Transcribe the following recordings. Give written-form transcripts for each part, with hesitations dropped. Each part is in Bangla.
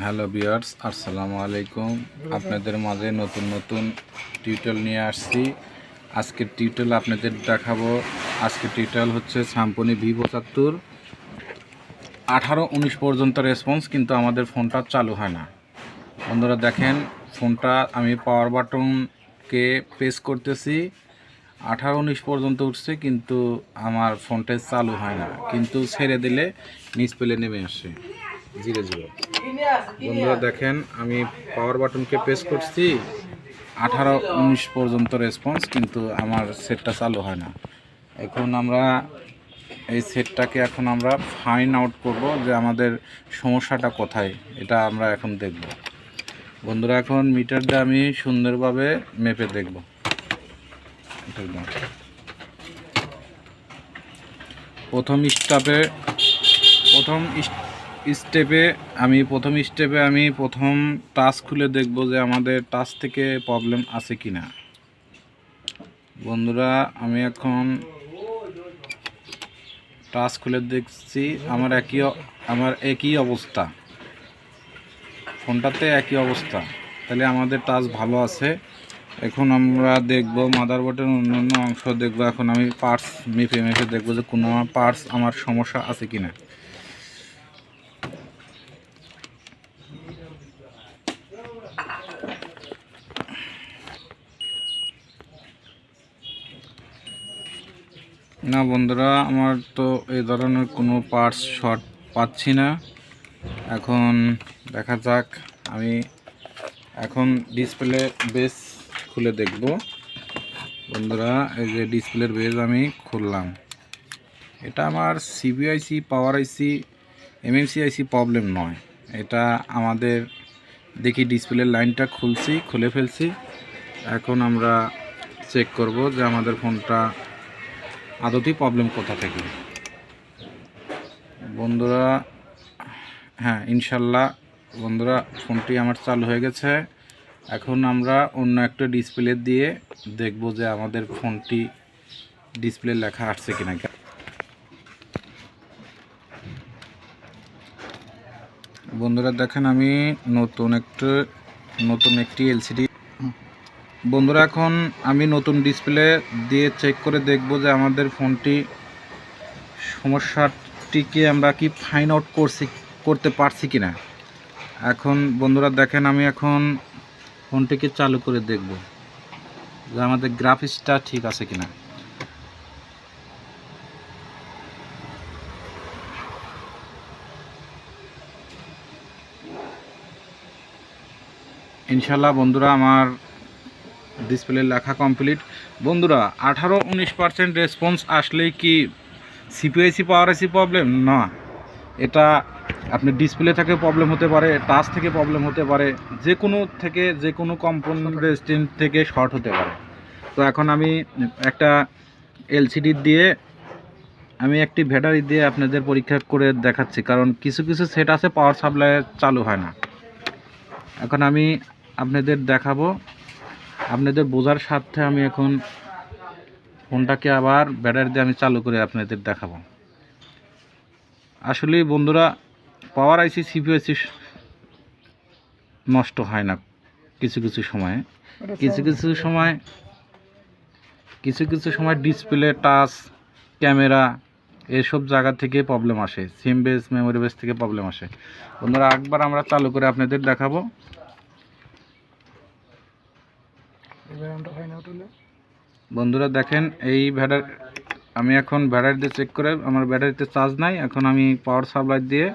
হ্যালো ভিউয়ার্স, আসসালামু আলাইকুম। আপনাদের মাঝে নতুন টিউটোরিয়াল নিয়ে আসছি। আজকের টিউটোরিয়াল আপনাদের দেখাবো। আজকের টিউটোরিয়াল হচ্ছে symphony v75 18-19 পর্যন্ত রেসপন্স, কিন্তু আমাদের ফোনটা চালু হয় না। বন্ধুরা দেখেন, ফোনটা আমি পাওয়ার বাটনকে প্রেস করতেছি, 18-19 পর্যন্ত উঠছে, কিন্তু আমার ফোনটা চালু হয় না। কিন্তু ছেড়ে দিলে নিচ পেলে নেমে আসে 0-0। বন্ধুরা দেখেন, আমি পাওয়ার বাটনকে প্রেস করছি, 18-19 পর্যন্ত রেসপন্স, কিন্তু আমার সেটটা চালু হয় না। এখন আমরা এই সেটটাকে আমরা ফাইন্ড আউট করব যে আমাদের সমস্যাটা কোথায়, এটা আমরা এখন দেখব। বন্ধুরা এখন মিটারটা আমি সুন্দরভাবে মেপে দেখব। প্রথম স্টেপে আমি প্রথম টাচ খুলে দেখব যে আমাদের টাচ থেকে প্রবলেম আছে কিনা। বন্ধুরা আমি এখন টাচ খুলে দেখছি, আমার একই অবস্থা, ফোনটাতে একই অবস্থা, তাহলে আমাদের টাচ ভালো আছে। এখন আমরা দেখব মাদারবোর্ডের অন্যান্য অংশ দেখব। এখন আমি পার্টস মেপে দেখব যে কোনো পার্টস আমার সমস্যা আছে কিনা। না বন্ধুরা, আমার তো এই ধরনের কোনো পার্টস শর্ট পাচ্ছি না। এখন দেখা যাক, আমি এখন ডিসপ্লে বেস খুলে দেখব। বন্ধুরা এই যে ডিসপ্লের বেস আমি খুললাম, এটা আমার সিবিআইসি, পাওয়ার আইসি, এমএমসি আইসি প্রবলেম নয়। এটা আমাদের দেখি ডিসপ্লের লাইনটা খুলে ফেলছি। এখন আমরা চেক করব যে আমাদের ফোনটা আদতেই প্রবলেম কোথা থেকে। বন্ধুরা হ্যাঁ, ইনশাল্লাহ বন্ধুরা ফোনটি আমার চালু হয়ে গেছে। এখন আমরা অন্য একটা ডিসপ্লে দিয়ে দেখব যে আমাদের ফোনটি ডিসপ্লে লেখা আসছে কিনা। বন্ধুরা দেখেন, আমি নতুন একটি এলসিডি। বন্ধুরা এখন আমি নতুন ডিসপ্লে দিয়ে চেক করে দেখব যে আমাদের ফোনটি সমস্যাটিকে আমরা কি ফাইন্ড আউট করতে পারছি কিনা। এখন বন্ধুরা দেখেন, আমি এখন ফোনটিকে চালু করে দেখব যে আমাদের গ্রাফিক্সটা ঠিক আছে কিনা। ইনশাল্লাহ বন্ধুরা আমার ডিসপ্লে লেখা কমপ্লিট। বন্ধুরা 18-19% রেসপন্স আসলেই কি সিপিআইসি পাওয়ার আইসি প্রবলেম? না, এটা আপনি ডিসপ্লে থেকে প্রবলেম হতে পারে, টাচ থেকে প্রবলেম হতে পারে, যে কোনো কম্পোনেন্ট রেজিস্ট্যান্স থেকে শর্ট হতে পারে। তো এখন আমি একটা এলসিডি দিয়ে একটি ব্যাটারি দিয়ে আপনাদের পরীক্ষা করে দেখাচ্ছি, কারণ কিছু সেট আছে পাওয়ার সাপ্লাই চালু হয় না। এখন আমি আপনাদের দেখাবো, আপনাদের বোঝার স্বার্থে আমি এখন ফোনটাকে আবার ব্যাটারি দিয়ে আমি চালু করে আপনাদের দেখাবো। আসলে বন্ধুরা পাওয়ার আইসি সিপিআইসি নষ্ট হয় না কিছু সময়ে, কিছু সময় ডিসপ্লে, টাচ, ক্যামেরা এসব জায়গা থেকে প্রবলেম আসে, সিম বেস, মেমোরি বেস থেকে প্রবলেম আসে। বন্ধুরা একবার আমরা চালু করে আপনাদের দেখাবো। বন্ধুরা দেখেন, আমি এখন ব্যাটারি দিয়ে চেক করে, আমার ব্যাটারিতে চার্জ নাই। এখন আমি পাওয়ার সাপ্লাই দিয়ে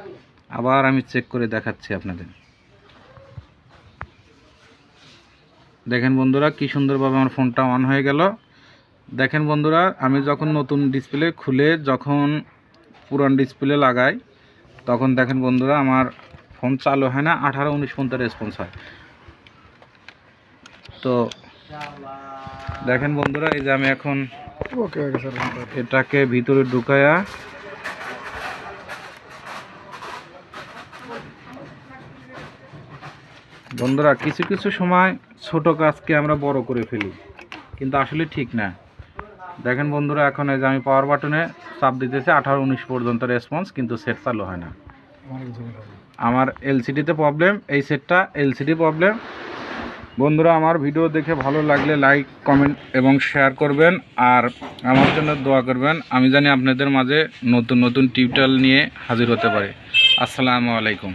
আবার আমি চেক করে দেখাচ্ছি আপনাদের। দেখেন বন্ধুরা কি সুন্দরভাবে আমার ফোনটা অন হয়ে গেল। দেখেন বন্ধুরা, আমি যখন নতুন ডিসপ্লে খুলে যখন পুরান ডিসপ্লে লাগাই, তখন দেখেন বন্ধুরা আমার ফোন চালু হয় না, 18-19 পর্যন্ত রেসপন্স হয়। তো দেখেন বন্ধুরা, এই যে আমি এখন এটাকে ভিতরে ঢুকায়া বন্ধুরা কিছু সময় ছোট কাজকে আমরা বড় করে ফেলি, কিন্তু আসলে ঠিক না। দেখেন বন্ধুরা, এখন এই যে আমি পাওয়ার বাটনে চাপ দিতেছি, 18-19 পর্যন্ত রেসপন্স, কিন্তু সেট চালু হয় না। আমার এলসিডিতে প্রবলেম, এই সেটটা এলসিডি প্রবলেম। বন্ধুরা আমার ভিডিও দেখে ভালো লাগলে লাইক কমেন্ট এবং শেয়ার করবেন, আর আমার জন্য দোয়া করবেন। আমি জানি আপনাদের মাঝে নতুন নতুন টিউটোরিয়াল নিয়ে হাজির হতে পারি। আসসালামু আলাইকুম।